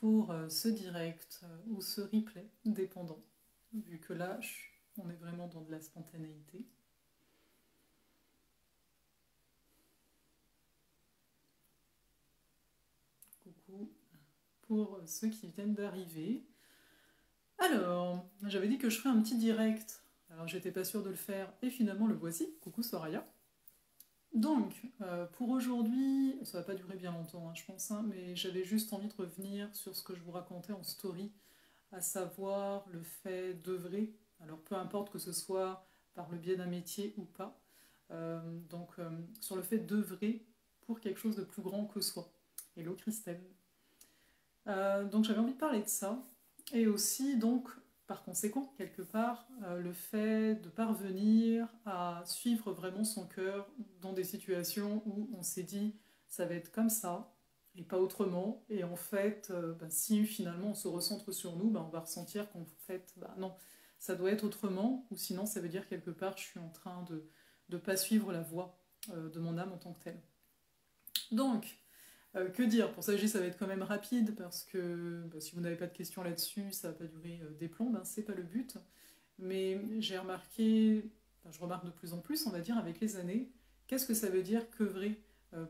pour ce direct ou ce replay, dépendant, vu que là, on est vraiment dans de la spontanéité. Coucou pour ceux qui viennent d'arriver. Alors, j'avais dit que je ferais un petit direct, alors j'étais pas sûre de le faire, et finalement le voici. Coucou Soraya. Donc, pour aujourd'hui, ça va pas durer bien longtemps, hein, je pense, hein, mais j'avais juste envie de revenir sur ce que je vous racontais en story, à savoir le fait d'œuvrer, alors peu importe que ce soit par le biais d'un métier ou pas, sur le fait d'œuvrer pour quelque chose de plus grand que soi. Hello Christelle. Donc j'avais envie de parler de ça, et aussi donc par conséquent, quelque part, le fait de parvenir à suivre vraiment son cœur dans des situations où on s'est dit ça va être comme ça et pas autrement, et en fait, si finalement on se recentre sur nous, on va ressentir qu'en fait, non, ça doit être autrement, ou sinon ça veut dire quelque part je suis en train de ne pas suivre la voie de mon âme en tant que telle. Donc, que dire? Pour ça, ça va être quand même rapide, parce que si vous n'avez pas de questions là-dessus, ça va pas durer des plombs, c'est pas le but. Mais j'ai remarqué, je remarque de plus en plus, on va dire, avec les années, qu'est-ce que ça veut dire qu'œuvrer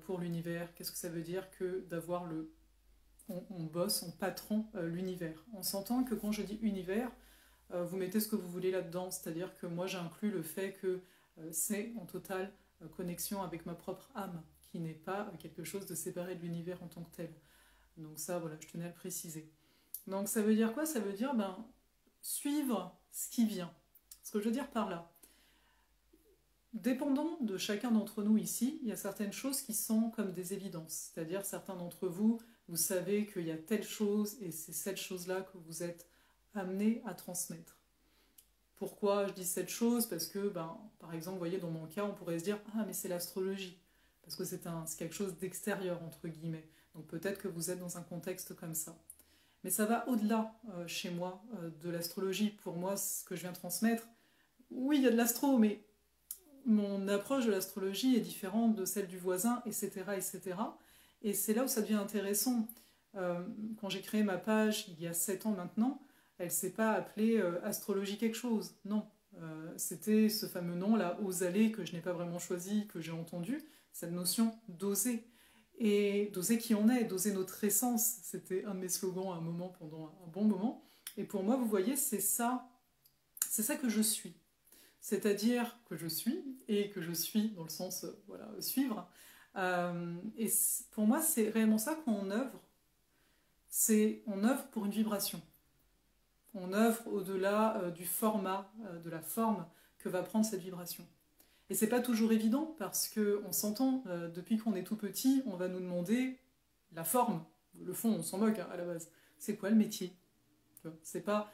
pour l'univers? Qu'est-ce que ça veut dire que d'avoir on bosse, on patron l'univers? On s'entend que quand je dis univers, vous mettez ce que vous voulez là-dedans, c'est-à-dire que moi j'inclus le fait que c'est en totale connexion avec ma propre âme, qui n'est pas quelque chose de séparé de l'univers en tant que tel. Donc ça, voilà, je tenais à le préciser. Donc ça veut dire quoi? Ça veut dire suivre ce qui vient. Ce que je veux dire par là, dépendant de chacun d'entre nous ici, il y a certaines choses qui sont comme des évidences. C'est-à-dire certains d'entre vous, vous savez qu'il y a telle chose et c'est cette chose-là que vous êtes amené à transmettre. Pourquoi je dis cette chose? Parce que, par exemple, vous voyez, dans mon cas, on pourrait se dire « Ah, mais c'est l'astrologie ». Parce que c'est quelque chose d'extérieur, entre guillemets. Donc peut-être que vous êtes dans un contexte comme ça. Mais ça va au-delà, chez moi, de l'astrologie. Pour moi, ce que je viens transmettre, oui, il y a de l'astro, mais mon approche de l'astrologie est différente de celle du voisin, etc., etc. Et c'est là où ça devient intéressant. Quand j'ai créé ma page, il y a 7 ans maintenant, elle ne s'est pas appelée Astrologie quelque chose, non. C'était ce fameux nom, là, Osalé, que je n'ai pas vraiment choisi, que j'ai entendu, cette notion d'oser. Et d'oser qui on est, d'oser notre essence. C'était un de mes slogans à un moment, pendant un bon moment. Et pour moi, vous voyez, c'est ça que je suis. C'est-à-dire que je suis, et que je suis dans le sens, suivre. Et pour moi, c'est réellement ça qu'on œuvre. On œuvre pour une vibration. On œuvre au-delà du format, de la forme que va prendre cette vibration. Et c'est pas toujours évident, parce qu'on s'entend, depuis qu'on est tout petit, on va nous demander la forme. Le fond, on s'en moque à la base. C'est quoi le métier? C'est pas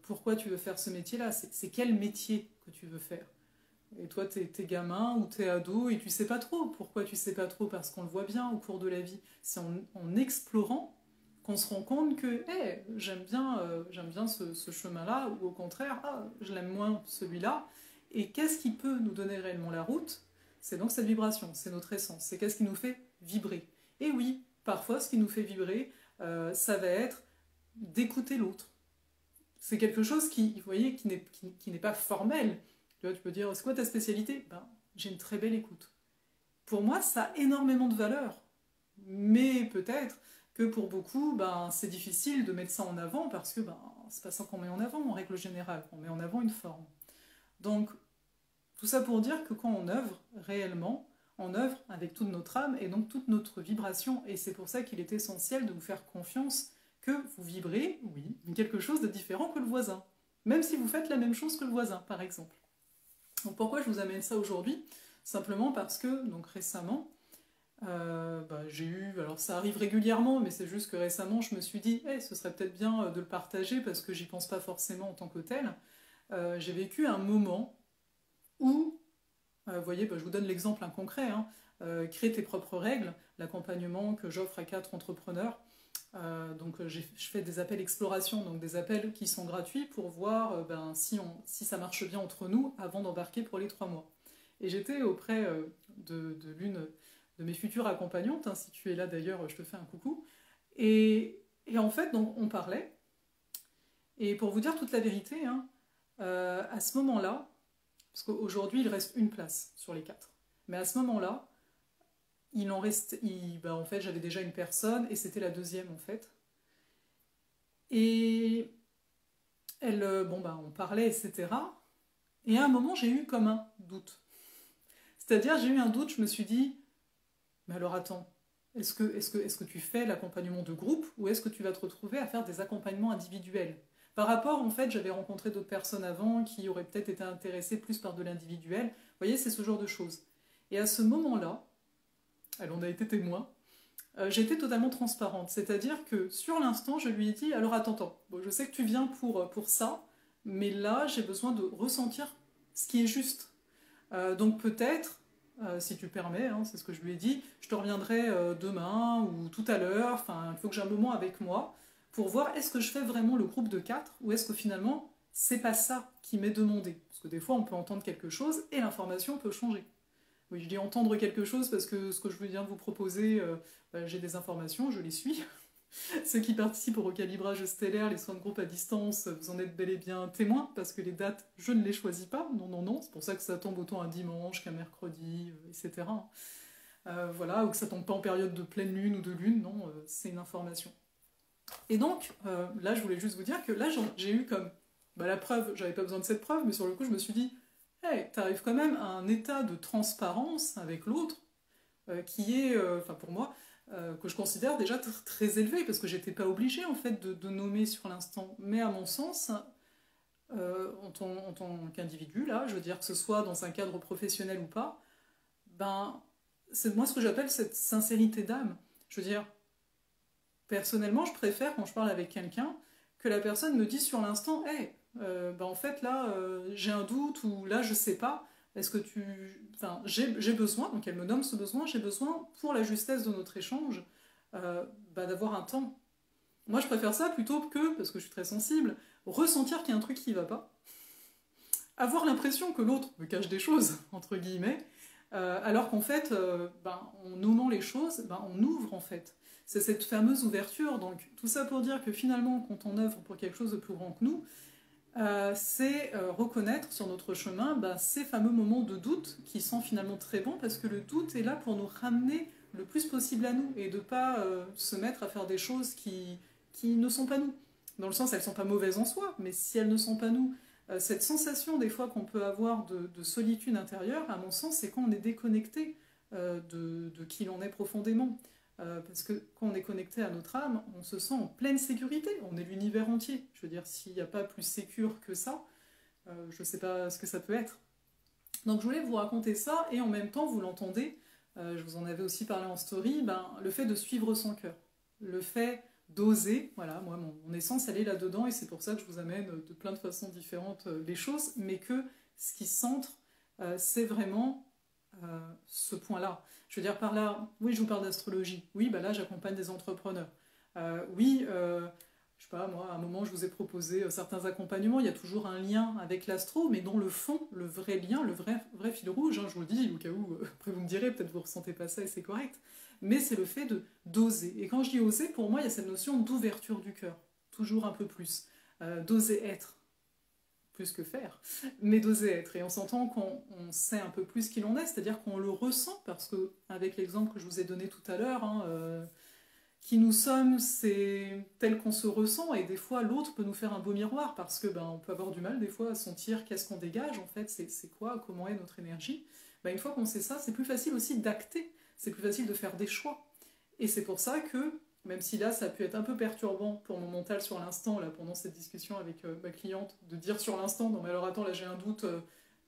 pourquoi tu veux faire ce métier-là, c'est quel métier que tu veux faire. Et toi, t'es gamin ou t'es ado et tu sais pas trop. Pourquoi tu sais pas trop? Parce qu'on le voit bien au cours de la vie. C'est en explorant qu'on se rend compte que hey, j'aime bien ce chemin-là, ou au contraire, je l'aime moins celui-là. Et qu'est-ce qui peut nous donner réellement la route? C'est donc cette vibration, c'est notre essence. C'est qu'est-ce qui nous fait vibrer. Et oui, parfois, ce qui nous fait vibrer, ça va être d'écouter l'autre. C'est quelque chose qui, vous voyez, qui n'est pas formel. Tu vois, tu peux dire, c'est quoi ta spécialité? J'ai une très belle écoute. Pour moi, ça a énormément de valeur. Mais peut-être que pour beaucoup, c'est difficile de mettre ça en avant, parce que c'est pas ça qu'on met en avant en règle générale. On met en avant une forme. Donc, tout ça pour dire que quand on œuvre réellement, on œuvre avec toute notre âme et donc toute notre vibration. Et c'est pour ça qu'il est essentiel de vous faire confiance que vous vibrez, oui, quelque chose de différent que le voisin. Même si vous faites la même chose que le voisin, par exemple. Donc pourquoi je vous amène ça aujourd'hui? Simplement parce que, donc récemment, j'ai eu, alors ça arrive régulièrement, mais c'est juste que récemment je me suis dit, hey, ce serait peut-être bien de le partager, parce que j'y pense pas forcément en tant que tel. J'ai vécu un moment où, vous voyez, je vous donne l'exemple concret, créer tes propres règles, l'accompagnement que j'offre à 4 entrepreneurs. Je fais des appels exploration, donc des appels qui sont gratuits pour voir si ça marche bien entre nous avant d'embarquer pour les 3 mois. Et j'étais auprès de l'une de mes futures accompagnantes, si tu es là d'ailleurs, je te fais un coucou. Et Et en fait, donc, on parlait. Et pour vous dire toute la vérité, hein, à ce moment-là, parce qu'aujourd'hui, il reste une place sur les 4. Mais à ce moment-là, il en reste... en fait, j'avais déjà une personne, et c'était la deuxième, en fait. Et on parlait, etc. Et à un moment, j'ai eu comme un doute. C'est-à-dire, j'ai eu un doute, je me suis dit, mais alors attends, est-ce que tu fais l'accompagnement de groupe ou est-ce que tu vas te retrouver à faire des accompagnements individuels? Par rapport, en fait, j'avais rencontré d'autres personnes avant qui auraient peut-être été intéressées plus par de l'individuel. Vous voyez, c'est ce genre de choses. Et à ce moment-là, elle en a été témoin, j'étais totalement transparente. C'est-à-dire que sur l'instant, je lui ai dit, alors attends, bon, je sais que tu viens pour ça, mais là, j'ai besoin de ressentir ce qui est juste. Donc peut-être, si tu permets, hein, c'est ce que je lui ai dit, je te reviendrai demain ou tout à l'heure, enfin, il faut que j'ai un moment avec moi pour voir est-ce que je fais vraiment le groupe de 4 ou est-ce que finalement, c'est pas ça qui m'est demandé. Parce que des fois, on peut entendre quelque chose et l'information peut changer. Oui, je dis entendre quelque chose parce que ce que je viens de vous proposer, j'ai des informations, je les suis. Ceux qui participent au recalibrage stellaire, les soins de groupe à distance, vous en êtes bel et bien témoins, parce que les dates, je ne les choisis pas, non, c'est pour ça que ça tombe autant un dimanche qu'un mercredi, etc. Voilà, ou que ça tombe pas en période de pleine lune ou de lune, non, c'est une information. Et donc, là, je voulais juste vous dire que là, j'ai eu comme, la preuve, j'avais pas besoin de cette preuve, mais sur le coup, je me suis dit, hey, t'arrives quand même à un état de transparence avec l'autre, qui est, pour moi, que je considère déjà très élevé, parce que j'étais pas obligée en fait de nommer sur l'instant. Mais à mon sens, en tant qu'individu, là, je veux dire que ce soit dans un cadre professionnel ou pas, c'est moi ce que j'appelle cette sincérité d'âme. Je veux dire, personnellement, je préfère quand je parle avec quelqu'un que la personne me dise sur l'instant, hey, en fait là, j'ai un doute ou là je sais pas. Est-ce que tu... Enfin, j'ai besoin, donc elle me nomme ce besoin, j'ai besoin, pour la justesse de notre échange, d'avoir un temps. Moi, je préfère ça plutôt que, parce que je suis très sensible, ressentir qu'il y a un truc qui va pas, avoir l'impression que l'autre me cache des choses, entre guillemets, alors qu'en fait, en nommant les choses, on ouvre en fait. C'est cette fameuse ouverture, donc tout ça pour dire que finalement, quand on œuvre pour quelque chose de plus grand que nous, c'est reconnaître sur notre chemin ces fameux moments de doute qui sont finalement très bons parce que le doute est là pour nous ramener le plus possible à nous et de ne pas se mettre à faire des choses qui ne sont pas nous. Dans le sens, elles ne sont pas mauvaises en soi, mais si elles ne sont pas nous, cette sensation des fois qu'on peut avoir de solitude intérieure, à mon sens, c'est quand on est déconnecté de qui l'on est profondément. Parce que quand on est connecté à notre âme, on se sent en pleine sécurité, on est l'univers entier. Je veux dire, s'il n'y a pas plus sécure que ça, je ne sais pas ce que ça peut être. Donc je voulais vous raconter ça, et en même temps, vous l'entendez, je vous en avais aussi parlé en story, le fait de suivre son cœur, le fait d'oser, voilà, moi mon essence elle est là-dedans, et c'est pour ça que je vous amène de plein de façons différentes les choses, mais que ce qui centre, c'est vraiment ce point-là. Je veux dire par là, oui, je vous parle d'astrologie. Oui, là, j'accompagne des entrepreneurs. Oui, je sais pas, moi, à un moment, je vous ai proposé certains accompagnements. Il y a toujours un lien avec l'astro, mais dans le fond, le vrai lien, le vrai fil rouge, hein, je vous le dis, au cas où, après vous me direz, peut-être vous ressentez pas ça et c'est correct, mais c'est le fait d'oser. Et quand je dis oser, pour moi, il y a cette notion d'ouverture du cœur, toujours un peu plus, d'oser être plus que faire, mais d'oser être. Et on s'entend qu'on sait un peu plus qui l'on est, c'est-à-dire qu'on le ressent, parce que, avec l'exemple que je vous ai donné tout à l'heure, hein, qui nous sommes, c'est tel qu'on se ressent, et des fois l'autre peut nous faire un beau miroir, parce que on peut avoir du mal des fois à sentir qu'est-ce qu'on dégage, en fait, c'est quoi, comment est notre énergie. Une fois qu'on sait ça, c'est plus facile aussi d'acter, c'est plus facile de faire des choix. Et c'est pour ça que, même si là ça a pu être un peu perturbant pour mon mental sur l'instant, là pendant cette discussion avec ma cliente, de dire sur l'instant, non mais alors attends, là j'ai un doute,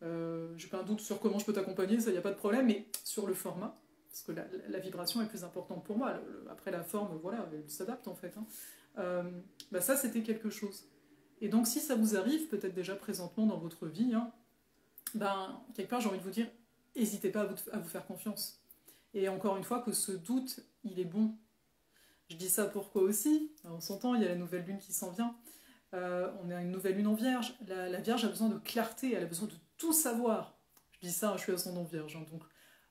j'ai pas un doute sur comment je peux t'accompagner, ça y a pas de problème, mais sur le format, parce que la vibration est plus importante pour moi, après la forme, voilà, elle s'adapte en fait. Hein. Ça c'était quelque chose. Et donc si ça vous arrive, peut-être déjà présentement dans votre vie, hein, quelque part j'ai envie de vous dire, n'hésitez pas à vous faire confiance. Et encore une fois que ce doute, il est bon. Je dis ça pourquoi aussi, on s'entend, il y a la nouvelle lune qui s'en vient, on a une nouvelle lune en vierge, la vierge a besoin de clarté, elle a besoin de tout savoir. Je dis ça, je suis ascendant vierge, hein, donc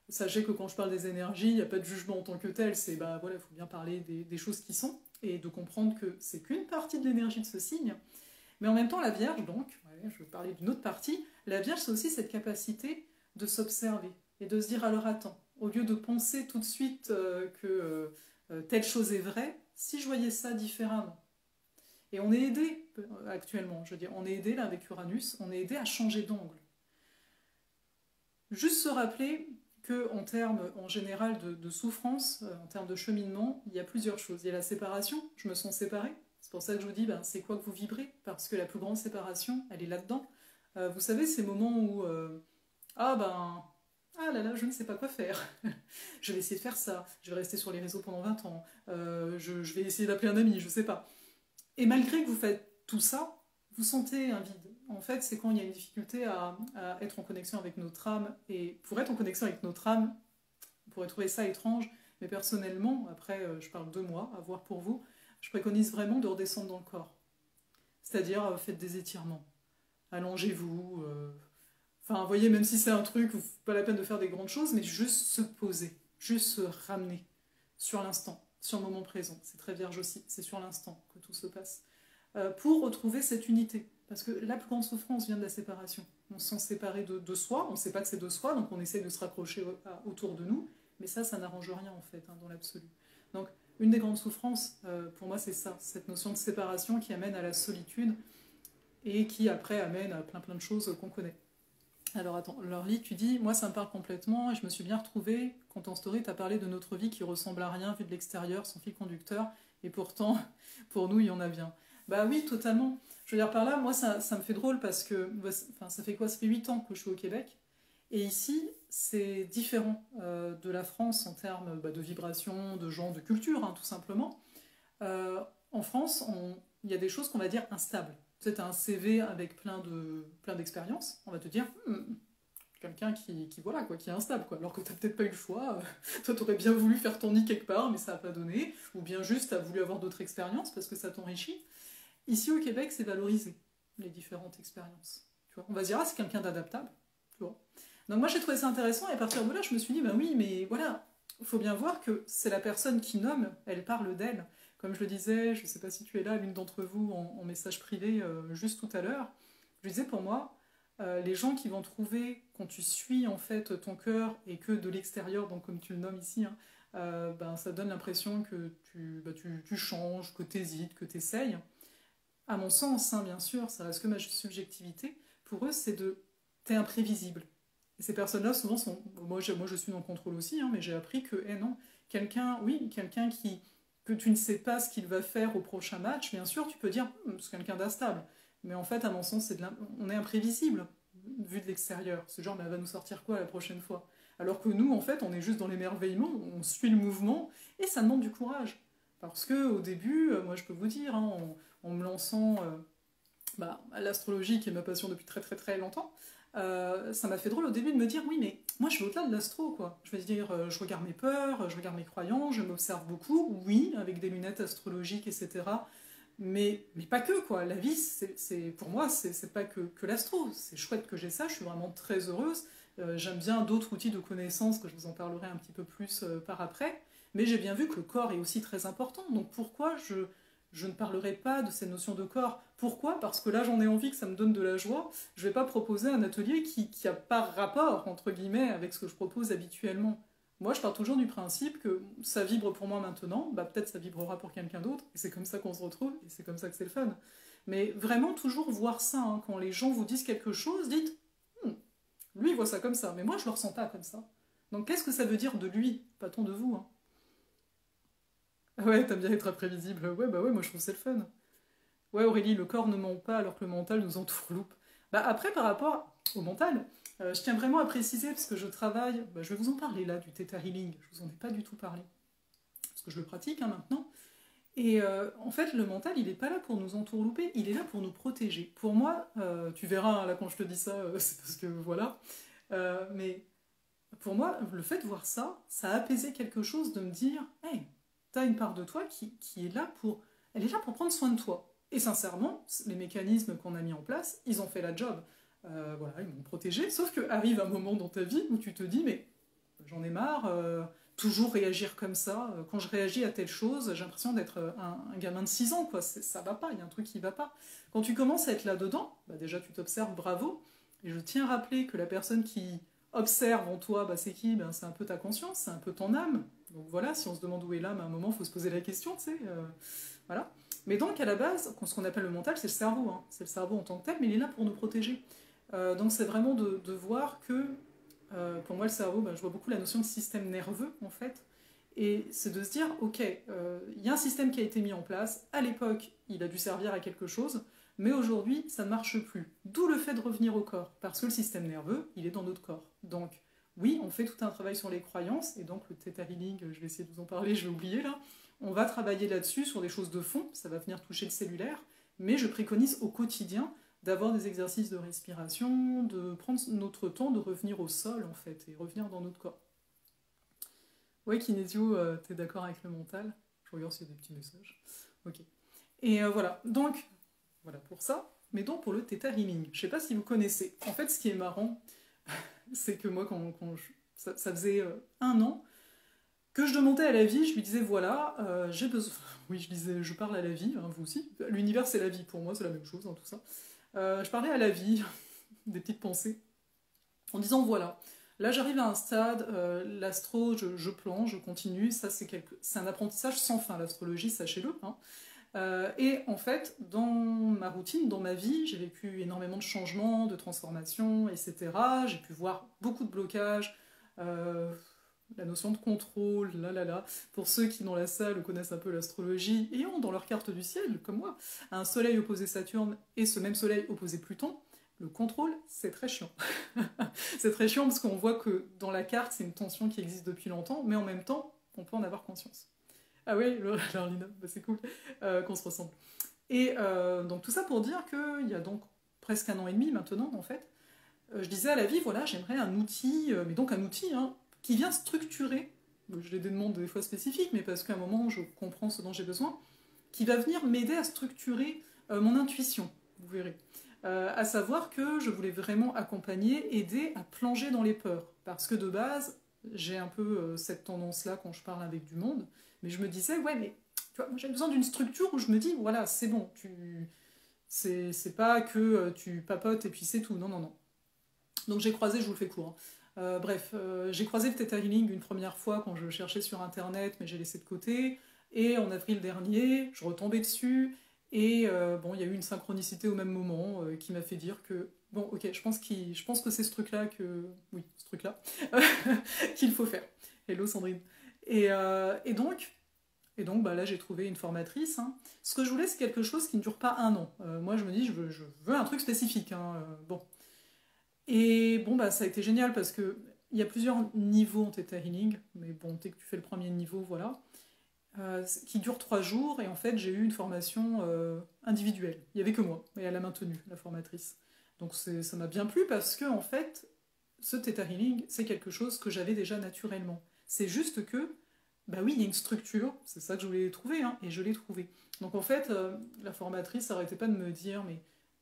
sachez que quand je parle des énergies, il n'y a pas de jugement en tant que tel, c'est voilà, il faut bien parler des choses qui sont, et de comprendre que c'est qu'une partie de l'énergie de ce signe. Mais en même temps, la Vierge, donc, ouais, je vais parler d'une autre partie, la Vierge, c'est aussi cette capacité de s'observer et de se dire, alors attends, au lieu de penser tout de suite que telle chose est vraie, si je voyais ça différemment. Et on est aidé actuellement, je veux dire, on est aidé là avec Uranus, on est aidé à changer d'angle. Juste se rappeler qu'en termes en général de souffrance, en termes de cheminement, il y a plusieurs choses. Il y a la séparation, je me sens séparée. C'est pour ça que je vous dis, ben, c'est quoi que vous vibrez? Parce que la plus grande séparation, elle est là-dedans. Vous savez, ces moments où ah ben, ah là là, je ne sais pas quoi faire. Je vais essayer de faire ça. Je vais rester sur les réseaux pendant 20 ans. Je vais essayer d'appeler un ami, je sais pas. Et malgré que vous faites tout ça, vous sentez un vide. En fait, c'est quand il y a une difficulté à être en connexion avec notre âme. Et pour être en connexion avec notre âme, on pourrait trouver ça étrange, mais personnellement, après, je parle de moi, à voir pour vous, je préconise vraiment de redescendre dans le corps. C'est-à-dire, faites des étirements. Allongez-vous. Enfin, vous voyez, même si c'est un truc, pas la peine de faire des grandes choses, mais juste se poser, juste se ramener sur l'instant, sur le moment présent. C'est très vierge aussi, c'est sur l'instant que tout se passe. Pour retrouver cette unité. Parce que la plus grande souffrance vient de la séparation. On se sent séparé de soi, on ne sait pas que c'est de soi, donc on essaie de se rapprocher autour de nous, mais ça n'arrange rien en fait, hein, dans l'absolu. Donc, une des grandes souffrances, pour moi, c'est ça, cette notion de séparation qui amène à la solitude et qui après amène à plein de choses qu'on connaît. Alors attends, Laure-Lie, tu dis, moi ça me parle complètement et je me suis bien retrouvée quand en story tu as parlé de notre vie qui ressemble à rien vu de l'extérieur, son fil conducteur, et pourtant, pour nous, il y en a bien. Bah oui, totalement. Je veux dire par là, moi ça me fait drôle parce que, enfin ça fait quoi? Ça fait 8 ans que je suis au Québec, et ici c'est différent de la France en termes de vibration, de genre, de culture, hein, tout simplement. En France, il y a des choses qu'on va dire instables. Tu sais, tu as un CV avec plein d'expériences, on va te dire, quelqu'un voilà, quoi, qui est instable, quoi. Alors que tu n'as peut-être pas eu le choix. Toi, tu aurais bien voulu faire ton nid quelque part, mais ça n'a pas donné. Ou bien juste, tu as voulu avoir d'autres expériences parce que ça t'enrichit. Ici, au Québec, c'est valorisé, les différentes expériences. Tu vois, on va se dire, ah, c'est quelqu'un d'adaptable. Tu vois. Donc moi, j'ai trouvé ça intéressant, et à partir de là, je me suis dit, ben oui, mais voilà, il faut bien voir que c'est la personne qui nomme, elle parle d'elle. Comme je le disais, je ne sais pas si tu es là, l'une d'entre vous, en message privé, juste tout à l'heure, je disais, pour moi, les gens qui vont trouver, quand tu suis en fait ton cœur, et que de l'extérieur, donc comme tu le nommes ici, hein, ben, ça donne l'impression que tu changes, que tu hésites, que tu essayes. À mon sens, hein, bien sûr, ça reste que ma subjectivité, pour eux, t'es imprévisible. Et ces personnes-là, souvent, moi je suis dans le contrôle aussi, hein, mais j'ai appris que, non, quelqu'un que tu ne sais pas ce qu'il va faire au prochain match, bien sûr, tu peux dire, c'est quelqu'un d'instable. Mais en fait, à mon sens, on est imprévisible, vu de l'extérieur. Ce genre, mais elle va nous sortir quoi la prochaine fois? Alors que nous, en fait, on est juste dans l'émerveillement, on suit le mouvement, et ça demande du courage. Parce que au début, moi je peux vous dire, hein, en me lançant à l'astrologie, qui est ma passion depuis très longtemps, ça m'a fait drôle au début de me dire, oui, mais moi je vais au-delà de l'astro, quoi. Je vais dire, je regarde mes peurs, je regarde mes croyances, je m'observe beaucoup, oui, avec des lunettes astrologiques, etc. Mais pas que, quoi. La vie, pour moi, c'est pas que l'astro. C'est chouette que j'ai ça, je suis vraiment très heureuse. J'aime bien d'autres outils de connaissance, que je vous en parlerai un petit peu plus par après. Mais j'ai bien vu que le corps est aussi très important. Donc pourquoi je ne parlerai pas de ces notions de corps? Pourquoi? Parce que là, j'en ai envie, que ça me donne de la joie. Je ne vais pas proposer un atelier qui a pas rapport, entre guillemets, avec ce que je propose habituellement. Moi, je pars toujours du principe que ça vibre pour moi maintenant, peut-être ça vibrera pour quelqu'un d'autre, et c'est comme ça qu'on se retrouve, et c'est comme ça que c'est le fun. Mais vraiment, toujours voir ça, hein, quand les gens vous disent quelque chose, dites, lui, il voit ça comme ça, mais moi, je le ressens pas comme ça. Donc, qu'est-ce que ça veut dire de lui, pas tant de vous, hein? Ouais, t'aimes bien être imprévisible. Ouais, bah ouais, moi, je trouve que c'est le fun. Ouais, Aurélie, le corps ne ment pas alors que le mental nous entourloupe. Après, par rapport au mental, je tiens vraiment à préciser, parce que je travaille, je vais vous en parler là, du Theta Healing, je vous en ai pas du tout parlé, parce que je le pratique maintenant, et en fait, le mental, il n'est pas là pour nous entourlouper, il est là pour nous protéger. Pour moi, tu verras, hein, là, quand je te dis ça, c'est parce que, voilà, mais pour moi, le fait de voir ça, ça a apaisé quelque chose, de me dire, hey, t'as une part de toi qui est là elle est là pour prendre soin de toi. Et sincèrement, les mécanismes qu'on a mis en place, ils ont fait la job. Voilà, ils m'ont protégé. Sauf qu'arrive un moment dans ta vie où tu te dis, mais j'en ai marre, toujours réagir comme ça. Quand je réagis à telle chose, j'ai l'impression d'être un gamin de 6 ans, quoi. Ça va pas, il y a un truc qui va pas. Quand tu commences à être là-dedans, bah déjà tu t'observes, bravo. Et je tiens à rappeler que la personne qui observe en toi, bah c'est qui? Ben, c'est un peu ta conscience, c'est un peu ton âme. Donc voilà, si on se demande où est l'âme, à un moment, il faut se poser la question, tu sais. Voilà. Mais donc, à la base, ce qu'on appelle le mental, c'est le cerveau. Hein. C'est le cerveau en tant que tel, mais il est là pour nous protéger. Donc c'est vraiment de voir que, pour moi, le cerveau, bah, je vois beaucoup la notion de système nerveux, en fait. Et c'est de se dire, ok, il y a un système qui a été mis en place, à l'époque, il a dû servir à quelque chose, mais aujourd'hui, ça ne marche plus. D'où le fait de revenir au corps, parce que le système nerveux, il est dans notre corps. Donc, oui, on fait tout un travail sur les croyances, et donc le Theta Healing, je vais essayer de vous en parler, je vais oublier là. On va travailler là-dessus, sur des choses de fond, ça va venir toucher le cellulaire, mais je préconise au quotidien d'avoir des exercices de respiration, de prendre notre temps de revenir au sol, en fait, et revenir dans notre corps. Ouais, Kinesio, t'es d'accord avec le mental? Je regarde s'il y a des petits messages. Ok. Et voilà, donc, voilà pour ça. Mais donc pour le Theta Healing, je sais pas si vous connaissez. En fait, ce qui est marrant, c'est que moi, ça faisait 1 an que je demandais à la vie, je lui disais voilà, j'ai besoin. Oui, je disais, je parle à la vie, hein, vous aussi. L'univers, c'est la vie pour moi, c'est la même chose, hein, tout ça. Je parlais à la vie, des petites pensées, en disant voilà, là j'arrive à un stade, l'astro, je plonge, je continue, ça c'est un apprentissage sans fin, l'astrologie, sachez-le. Hein. Et en fait, dans ma routine, dans ma vie, j'ai vécu énormément de changements, de transformations, etc. J'ai pu voir beaucoup de blocages, la notion de contrôle, là là là. Pour ceux qui dans la salle connaissent un peu l'astrologie et ont dans leur carte du ciel, comme moi, un soleil opposé Saturne et ce même soleil opposé Pluton, le contrôle, c'est très chiant. C'est très chiant parce qu'on voit que dans la carte, c'est une tension qui existe depuis longtemps, mais en même temps, on peut en avoir conscience. Ah oui, alors Lina, bah c'est cool qu'on se ressemble. Et donc tout ça pour dire qu'il y a donc presque 1 an et demi maintenant, en fait, je disais à la vie, voilà, j'aimerais un outil, mais donc un outil hein, qui vient structurer, je l'ai des demandes des fois spécifiques, mais parce qu'à un moment je comprends ce dont j'ai besoin, qui va venir m'aider à structurer mon intuition, vous verrez. À savoir que je voulais vraiment accompagner, aider à plonger dans les peurs. Parce que de base, j'ai un peu cette tendance-là quand je parle avec du monde, mais je me disais, ouais, mais tu vois, moi j'ai besoin d'une structure où je me dis, voilà, c'est bon, c'est pas que tu papotes et puis c'est tout, non, non, non. Donc j'ai croisé, je vous le fais court. Hein. Bref, j'ai croisé le Theta Healing une première fois quand je cherchais sur internet, mais j'ai laissé de côté. Et en avril dernier, je retombais dessus. Et bon, il y a eu une synchronicité au même moment qui m'a fait dire que bon, ok, je pense que c'est ce truc-là oui, ce truc-là qu'il faut faire. Hello Sandrine. Et donc bah, là, j'ai trouvé une formatrice. Hein. Ce que je voulais, c'est quelque chose qui ne dure pas 1 an. Moi, je me dis, je veux un truc spécifique. Hein. Bon, et bon, bah, ça a été génial parce que il y a plusieurs niveaux en Theta Healing, mais bon, dès que tu fais le premier niveau, voilà, qui dure 3 jours, et en fait, j'ai eu une formation individuelle. Il n'y avait que moi, et elle a maintenu, la formatrice. Donc ça m'a bien plu parce que, en fait, ce Theta Healing, c'est quelque chose que j'avais déjà naturellement. C'est juste que, bah oui, il y a une structure, c'est ça que je voulais trouver, hein, et je l'ai trouvé. Donc en fait, la formatrice n'arrêtait pas de me dire,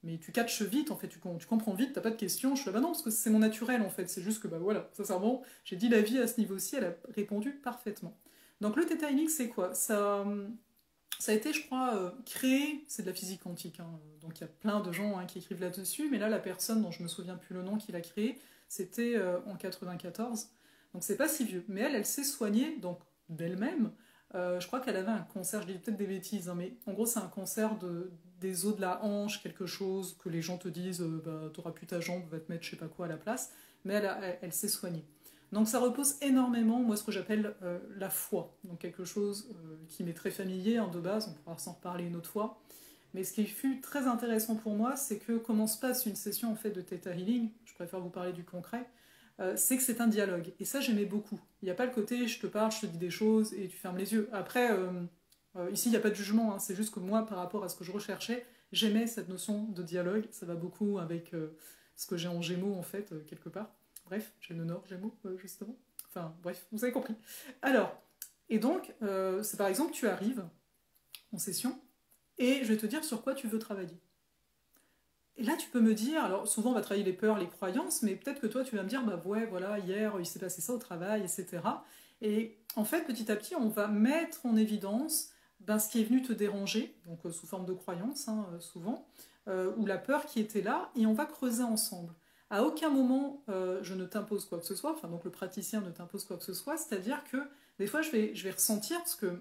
mais tu catches vite, en fait, tu comprends vite, t'as pas de questions. Je fais, bah non, parce que c'est mon naturel, en fait. C'est juste que, bah voilà, sincèrement, j'ai dit la vie à ce niveau-ci, elle a répondu parfaitement. Donc le Theta Healing, c'est quoi ça a été, je crois, créé, c'est de la physique quantique, hein, donc il y a plein de gens hein, qui écrivent là-dessus, mais là, la personne dont je me souviens plus le nom qui l'a créé, c'était en 94, donc c'est pas si vieux. Mais elle s'est soignée, donc d'elle-même. Je crois qu'elle avait un cancer, je dis peut-être des bêtises, hein, mais en gros, c'est un cancer des os de la hanche, quelque chose que les gens te disent, bah, t'auras plus ta jambe, va te mettre je sais pas quoi à la place, mais elle s'est soignée. Donc ça repose énormément, moi, ce que j'appelle la foi. Donc quelque chose qui m'est très familier hein, de base, on pourra s'en reparler une autre fois. Mais ce qui fut très intéressant pour moi, c'est que comment se passe une session en fait de Theta Healing, je préfère vous parler du concret, c'est que c'est un dialogue. Et ça, j'aimais beaucoup. Il n'y a pas le côté je te parle, je te dis des choses et tu fermes les yeux. Après, ici, il n'y a pas de jugement, hein, c'est juste que moi, par rapport à ce que je recherchais, j'aimais cette notion de dialogue. Ça va beaucoup avec ce que j'ai en Gémeaux, en fait, quelque part. Bref, j'ai le Nord Gémeaux, justement. Enfin, bref, vous avez compris. Alors, et donc, c'est par exemple, tu arrives en session et je vais te dire sur quoi tu veux travailler. Et là, tu peux me dire, alors souvent on va travailler les peurs, les croyances, mais peut-être que toi tu vas me dire, bah ouais, voilà, hier il s'est passé ça au travail, etc. Et en fait, petit à petit, on va mettre en évidence ben, ce qui est venu te déranger, donc sous forme de croyance, hein, souvent, ou la peur qui était là, et on va creuser ensemble. À aucun moment je ne t'impose quoi que ce soit, enfin donc le praticien ne t'impose quoi que ce soit, c'est-à-dire que des fois je vais ressentir, parce que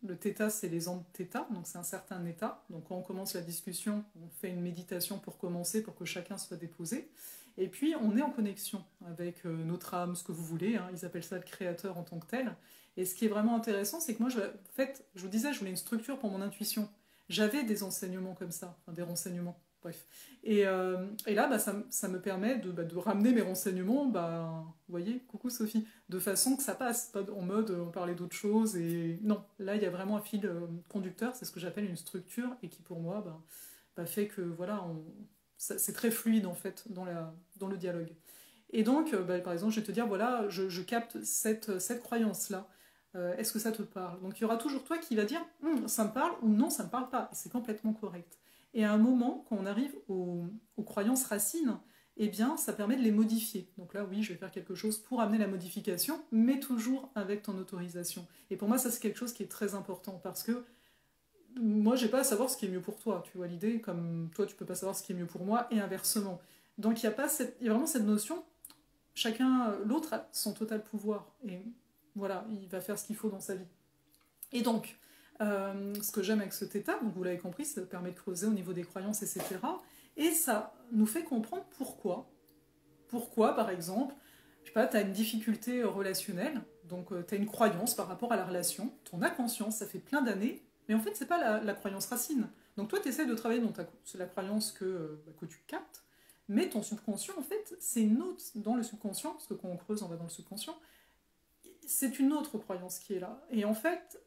le theta, c'est les ondes theta, donc c'est un certain état. Donc quand on commence la discussion, on fait une méditation pour commencer, pour que chacun soit déposé. Et puis on est en connexion avec notre âme, ce que vous voulez. Hein. Ils appellent ça le créateur en tant que tel. Et ce qui est vraiment intéressant, c'est que moi, en fait, je vous disais, je voulais une structure pour mon intuition. J'avais des enseignements comme ça, enfin des renseignements, bref. Et là, bah, ça me permet de ramener mes renseignements, bah, vous voyez, coucou Sophie, de façon que ça passe, pas en mode on parlait d'autre chose. Et non, là, il y a vraiment un fil conducteur, c'est ce que j'appelle une structure, et qui pour moi bah, fait que voilà, c'est très fluide en fait dans le dialogue. Et donc, bah, par exemple, je vais te dire, voilà, je capte cette croyance-là. Est-ce que ça te parle? Donc il y aura toujours toi qui va dire, ça me parle ou non, ça me parle pas. Et c'est complètement correct. Et à un moment, quand on arrive aux croyances racines, eh bien, ça permet de les modifier. Donc là, oui, je vais faire quelque chose pour amener la modification, mais toujours avec ton autorisation. Et pour moi, ça, c'est quelque chose qui est très important, parce que moi, j'ai pas à savoir ce qui est mieux pour toi, tu vois l'idée, comme toi, tu peux pas savoir ce qui est mieux pour moi, et inversement. Donc il y a vraiment cette notion, chacun, l'autre a son total pouvoir, et voilà, il va faire ce qu'il faut dans sa vie. Et donc, ce que j'aime avec ce theta, donc vous l'avez compris, ça permet de creuser au niveau des croyances, etc. Et ça nous fait comprendre pourquoi. Pourquoi, par exemple, je sais pas, tu as une difficulté relationnelle, donc tu as une croyance par rapport à la relation, tu en as conscience, ça fait plein d'années, mais en fait, c'est pas la croyance racine. Donc toi, tu essaies de travailler c'est la croyance que tu captes, mais ton subconscient, en fait, c'est une autre, dans le subconscient, parce que quand on creuse, on va dans le subconscient, c'est une autre croyance qui est là. Et en fait,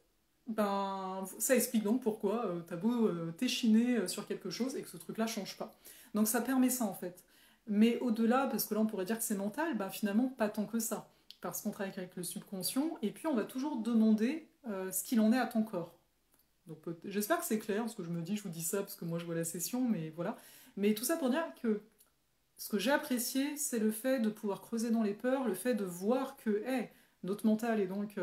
ben, ça explique donc pourquoi t'as beau t'échiner sur quelque chose et que ce truc-là change pas. Donc ça permet ça en fait. Mais au-delà, parce que là on pourrait dire que c'est mental, ben, finalement pas tant que ça. Parce qu'on travaille avec le subconscient et puis on va toujours demander ce qu'il en est à ton corps. Donc j'espère que c'est clair, parce que je me dis, je vous dis ça parce que moi je vois la session, mais voilà. Mais tout ça pour dire que ce que j'ai apprécié, c'est le fait de pouvoir creuser dans les peurs, le fait de voir que hey, notre mental est donc,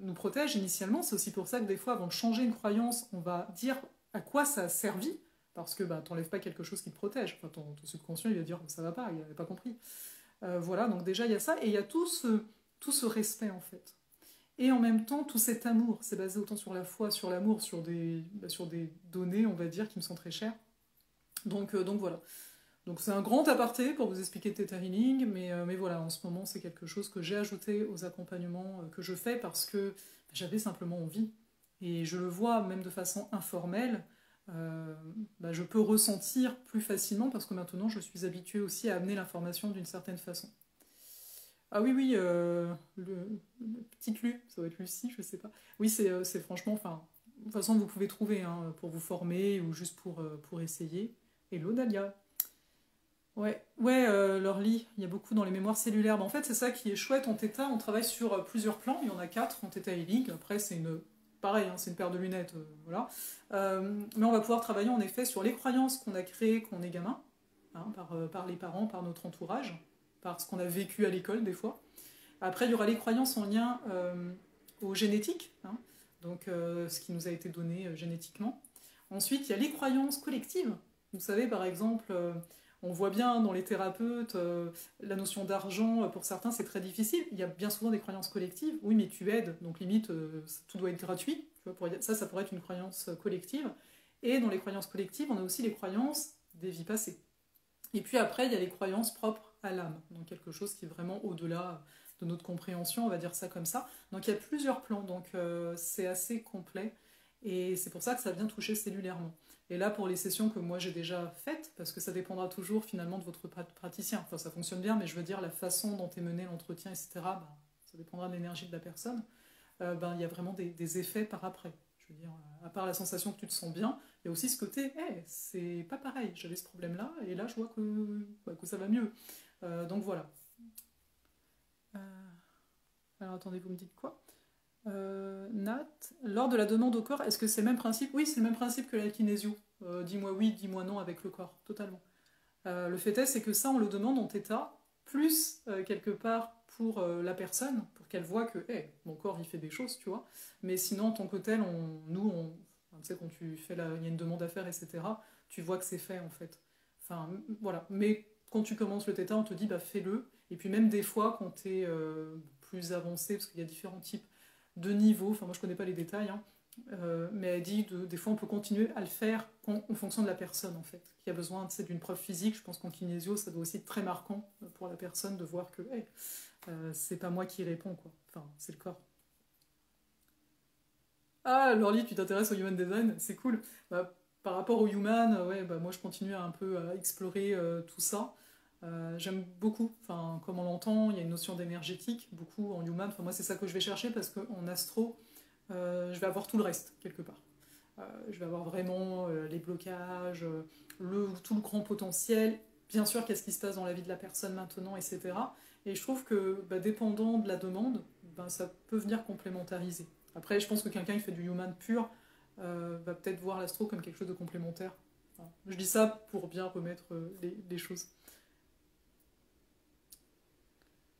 nous protège initialement. C'est aussi pour ça que des fois, avant de changer une croyance, on va dire à quoi ça a servi, parce que bah, t'enlèves pas quelque chose qui te protège. Enfin, ton subconscient, il va dire ça va pas, il n'avait pas compris. Voilà, donc déjà il y a ça, et il y a tout ce respect en fait. Et en même temps, tout cet amour, c'est basé autant sur la foi, sur l'amour, sur des données, on va dire, qui me sont très chères. Donc voilà. Donc c'est un grand aparté pour vous expliquer Theta Healing, mais voilà, en ce moment c'est quelque chose que j'ai ajouté aux accompagnements que je fais parce que j'avais simplement envie. Et je le vois même de façon informelle, je peux ressentir plus facilement parce que maintenant je suis habituée aussi à amener l'information d'une certaine façon. Ah oui, oui, le petit Lu, ça doit être Lucie, je sais pas. Oui, c'est franchement, enfin, de toute façon vous pouvez trouver hein, pour vous former ou juste pour essayer. Hello Dalia. Ouais, ouais, l'orly, il y a beaucoup dans les mémoires cellulaires. En fait, c'est ça qui est chouette en Theta. On travaille sur plusieurs plans. Il y en a 4 en Theta Healing. Après, pareil, hein, c'est une paire de lunettes, voilà. Mais on va pouvoir travailler en effet sur les croyances qu'on a créées quand on est gamin, hein, par les parents, par notre entourage, par ce qu'on a vécu à l'école des fois. Après, il y aura les croyances en lien aux génétiques, hein, donc ce qui nous a été donné génétiquement. Ensuite, il y a les croyances collectives. Vous savez, par exemple, on voit bien dans les thérapeutes, la notion d'argent, pour certains, c'est très difficile. Il y a bien souvent des croyances collectives. Oui, mais tu aides, donc limite, tout doit être gratuit. Tu vois, ça pourrait être une croyance collective. Et dans les croyances collectives, on a aussi les croyances des vies passées. Et puis après, il y a les croyances propres à l'âme, donc quelque chose qui est vraiment au-delà de notre compréhension, on va dire ça comme ça. Donc il y a plusieurs plans, donc c'est assez complet, et c'est pour ça que ça vient toucher cellulairement. Et là, pour les sessions que moi j'ai déjà faites, parce que ça dépendra toujours finalement de votre praticien, enfin ça fonctionne bien, mais je veux dire la façon dont est mené l'entretien, etc., ça dépendra de l'énergie de la personne, il y a vraiment des effets par après. Je veux dire, à part la sensation que tu te sens bien, il y a aussi ce côté, hey, c'est pas pareil, j'avais ce problème-là, et là je vois que ça va mieux. Donc voilà. Euh, alors attendez, vous me dites quoi Nat, lors de la demande au corps, est-ce que c'est le même principe? Oui, c'est le même principe que la kinésio. Dis-moi oui, dis-moi non avec le corps, totalement. Le fait est, c'est que ça, on le demande en θ, plus quelque part pour la personne, pour qu'elle voit que hey, mon corps, il fait des choses, tu vois. Mais sinon, en tant que tel, tu sais, quand tu fais il y a une demande à faire, etc., tu vois que c'est fait, en fait. Enfin, voilà. Mais quand tu commences le θ, on te dit, bah, fais-le. Et puis même des fois, quand tu es plus avancé, parce qu'il y a différents types de niveaux, enfin, moi, je connais pas les détails, hein, mais elle dit des fois on peut continuer à le faire en fonction de la personne en fait, qui a besoin d'une preuve physique. Je pense qu'en kinésio ça doit aussi être très marquant pour la personne de voir que hey, c'est pas moi qui réponds quoi, enfin c'est le corps. Ah Lorly, tu t'intéresses au human design, c'est cool. Bah, par rapport au human, ouais, bah, moi je continue un peu à explorer tout ça. J'aime beaucoup, enfin, comme on l'entend, il y a une notion d'énergétique, beaucoup en human. Enfin, moi c'est ça que je vais chercher parce qu'en astro, je vais avoir tout le reste quelque part. Je vais avoir vraiment les blocages, tout le grand potentiel, bien sûr qu'est-ce qui se passe dans la vie de la personne maintenant, etc. Et je trouve que bah, dépendant de la demande, ben, ça peut venir complémentariser. Après, je pense que quelqu'un qui fait du human pur va peut-être voir l'astro comme quelque chose de complémentaire. Enfin, je dis ça pour bien remettre les choses.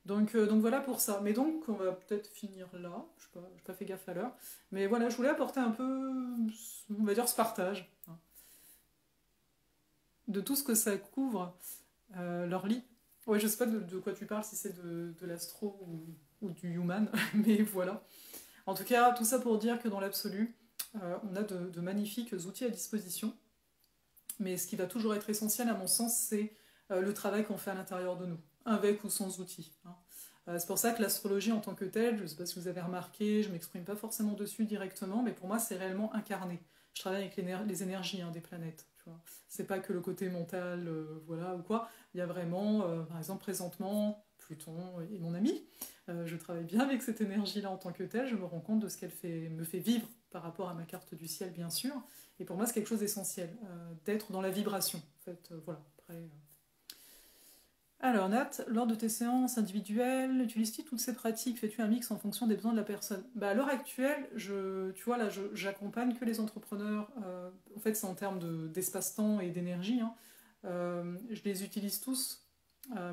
Donc voilà pour ça. Mais donc, on va peut-être finir là. Je n'ai pas fait gaffe à l'heure. Mais voilà, je voulais apporter un peu, on va dire, ce partage hein, de tout ce que ça couvre, leur lit. Ouais, je sais pas de quoi tu parles, si c'est de l'astro ou du human, mais voilà. En tout cas, tout ça pour dire que dans l'absolu, on a de magnifiques outils à disposition. Mais ce qui va toujours être essentiel, à mon sens, c'est le travail qu'on fait à l'intérieur de nous, avec ou sans outils. Hein. C'est pour ça que l'astrologie en tant que telle, je ne sais pas si vous avez remarqué, je ne m'exprime pas forcément dessus directement, mais pour moi c'est réellement incarné. Je travaille avec les énergies hein, des planètes. Tu vois. C'est pas que le côté mental, voilà ou quoi. Il y a vraiment, par exemple présentement, Pluton est mon ami. Je travaille bien avec cette énergie-là en tant que telle. Je me rends compte de ce me fait vivre par rapport à ma carte du ciel, bien sûr. Et pour moi, c'est quelque chose d'essentiel, d'être dans la vibration. En fait, voilà. Après, alors, Nat, lors de tes séances individuelles, utilises-tu toutes ces pratiques? Fais-tu un mix en fonction des besoins de la personne? Bah, à l'heure actuelle, tu vois, là, j'accompagne que les entrepreneurs. En fait, c'est en termes d'espace-temps et d'énergie. Hein. Je les utilise tous,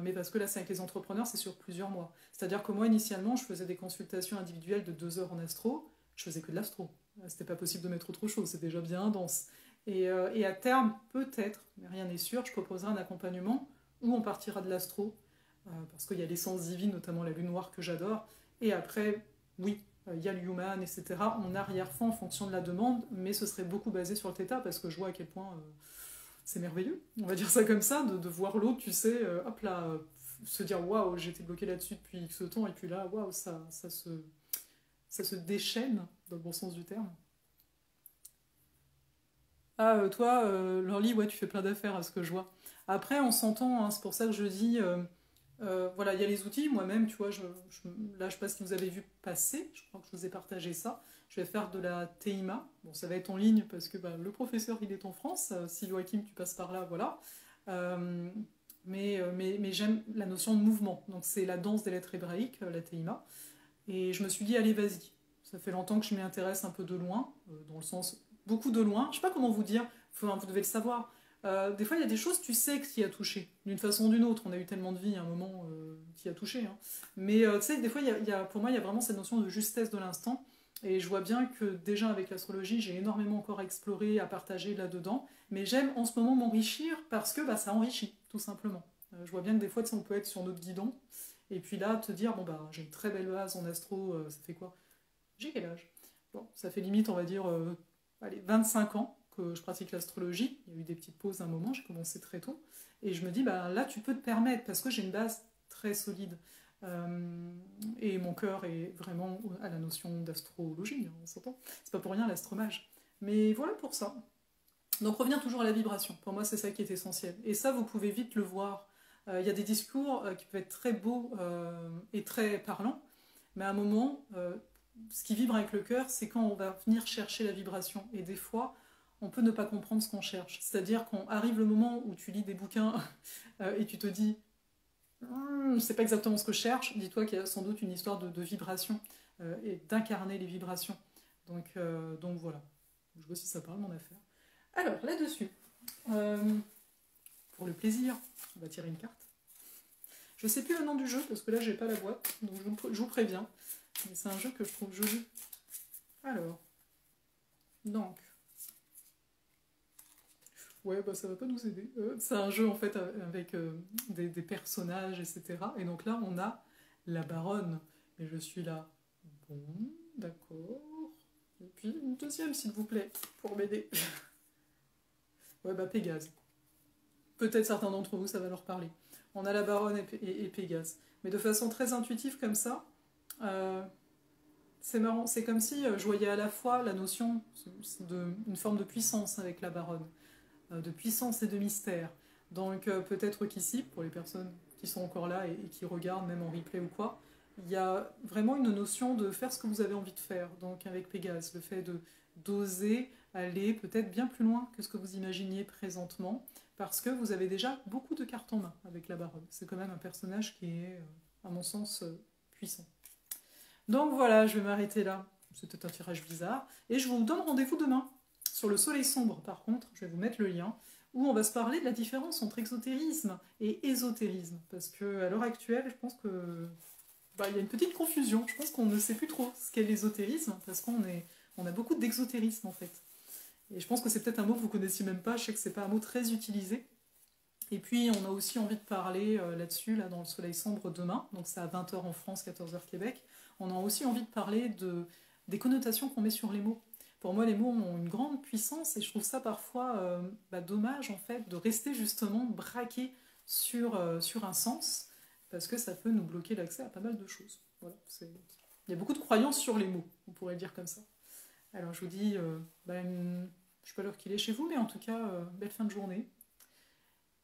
mais parce que là, c'est avec les entrepreneurs, c'est sur plusieurs mois. C'est-à-dire que moi, initialement, je faisais des consultations individuelles de 2 heures en astro. Je faisais que de l'astro. C'était pas possible de mettre autre chose, c'est déjà bien dense. Et à terme, peut-être, mais rien n'est sûr, je proposerai un accompagnement où on partira de l'astro, parce qu'il y a l'essence divine, notamment la lune noire que j'adore, et après, oui, il y a le human, etc. En arrière-fond en fonction de la demande, mais ce serait beaucoup basé sur le θ, parce que je vois à quel point c'est merveilleux, on va dire ça comme ça, de voir l'autre, tu sais, hop là, se dire waouh, j'ai été bloqué là-dessus depuis X temps, et puis là, waouh, ça se déchaîne, dans le bon sens du terme. Ah, toi, Lorly, ouais, tu fais plein d'affaires à ce que je vois. Après, on s'entend, hein, c'est pour ça que je dis, voilà, il y a les outils, moi-même, tu vois, là, je sais pas si vous avez vu passer, je crois que je vous ai partagé ça. Je vais faire de la TIMA. Bon, ça va être en ligne parce que bah, le professeur, il est en France. Si Joachim, tu passes par là, voilà. Euh, mais j'aime la notion de mouvement. Donc, c'est la danse des lettres hébraïques, la TIMA. Et je me suis dit, allez, vas-y. Ça fait longtemps que je m'y intéresse un peu de loin, dans le sens beaucoup de loin. Je sais pas comment vous dire, vous devez le savoir. Des fois, il y a des choses, tu sais que tu y as touché, d'une façon ou d'une autre. On a eu tellement de vie à un moment qui a touché. Hein. Mais tu sais, des fois, pour moi, il y a vraiment cette notion de justesse de l'instant. Et je vois bien que déjà avec l'astrologie, j'ai énormément encore à explorer, à partager là-dedans. Mais j'aime en ce moment m'enrichir parce que bah, ça enrichit, tout simplement. Je vois bien que des fois, tu sais, on peut être sur notre guidon et puis là, te dire, bon, bah, j'ai une très belle base en astro, ça fait quoi? J'ai quel âge? Bon, ça fait limite, on va dire, allez, 25 ans que je pratique l'astrologie. Il y a eu des petites pauses à un moment, j'ai commencé très tôt. Et je me dis, bah, là, tu peux te permettre, parce que j'ai une base très solide. Euh, et mon cœur est vraiment à la notion d'astrologie, hein, on s'entend. C'est pas pour rien l'astromage. Mais voilà pour ça. Donc revenir toujours à la vibration. Pour moi, c'est ça qui est essentiel. Et ça, vous pouvez vite le voir. Il y a des discours qui peuvent être très beaux et très parlants, mais à un moment, ce qui vibre avec le cœur, c'est quand on va venir chercher la vibration. Et des fois, on peut ne pas comprendre ce qu'on cherche. C'est-à-dire quand arrive le moment où tu lis des bouquins et tu te dis, c'est pas exactement ce que je cherche, dis-toi qu'il y a sans doute une histoire de vibration et d'incarner les vibrations. Donc voilà. Je vois si ça parle, mon affaire. Alors, là-dessus, euh, pour le plaisir. On va tirer une carte. Je sais plus le nom du jeu, parce que là, j'ai pas la boîte, donc je vous préviens. Mais c'est un jeu que je trouve joli. Alors, donc... Ouais, bah ça va pas nous aider. C'est un jeu, en fait, avec des personnages, etc. Et donc là, on a la baronne. Et je suis là. Bon, d'accord. Et puis, une deuxième, s'il vous plaît, pour m'aider. Ouais, bah Pégase. Peut-être certains d'entre vous, ça va leur parler. On a la baronne et Pégase. Mais de façon très intuitive comme ça, c'est marrant. C'est comme si je voyais à la fois la notion d'une forme de puissance avec la baronne, de puissance et de mystère. Donc peut-être qu'ici, pour les personnes qui sont encore là et qui regardent, même en replay ou quoi, il y a vraiment une notion de faire ce que vous avez envie de faire. Donc avec Pégase, le fait d'oser aller peut-être bien plus loin que ce que vous imaginiez présentement, parce que vous avez déjà beaucoup de cartes en main avec la baronne. C'est quand même un personnage qui est, à mon sens, puissant. Donc voilà, je vais m'arrêter là. C'était un tirage bizarre. Et je vous donne rendez-vous demain. Sur le soleil sombre, par contre, je vais vous mettre le lien, où on va se parler de la différence entre exotérisme et ésotérisme. Parce qu'à l'heure actuelle, je pense que il y a une petite confusion. Je pense qu'on ne sait plus trop ce qu'est l'ésotérisme, parce on a beaucoup d'exotérisme en fait. Et je pense que c'est peut-être un mot que vous connaissiez même pas. Je sais que c'est pas un mot très utilisé. Et puis on a aussi envie de parler là-dessus, là dans le soleil sombre demain, donc c'est à 20 h en France, 14 h Québec. On a aussi envie de parler des connotations qu'on met sur les mots. Pour moi, les mots ont une grande puissance et je trouve ça parfois dommage en fait de rester justement braqué sur un sens, parce que ça peut nous bloquer l'accès à pas mal de choses. Voilà, il y a beaucoup de croyances sur les mots, on pourrait le dire comme ça. Alors je vous dis, je ne sais pas l'heure qu'il est chez vous, mais en tout cas, belle fin de journée.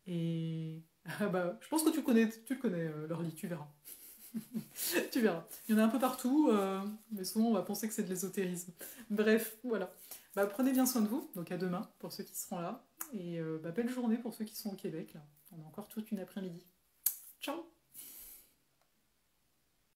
Et je pense que tu le connais, l'orly, tu verras. Tu verras. Il y en a un peu partout, mais souvent on va penser que c'est de l'ésotérisme. Bref, voilà. Prenez bien soin de vous, donc à demain pour ceux qui seront là. Et belle journée pour ceux qui sont au Québec, là. On a encore toute une après-midi. Ciao!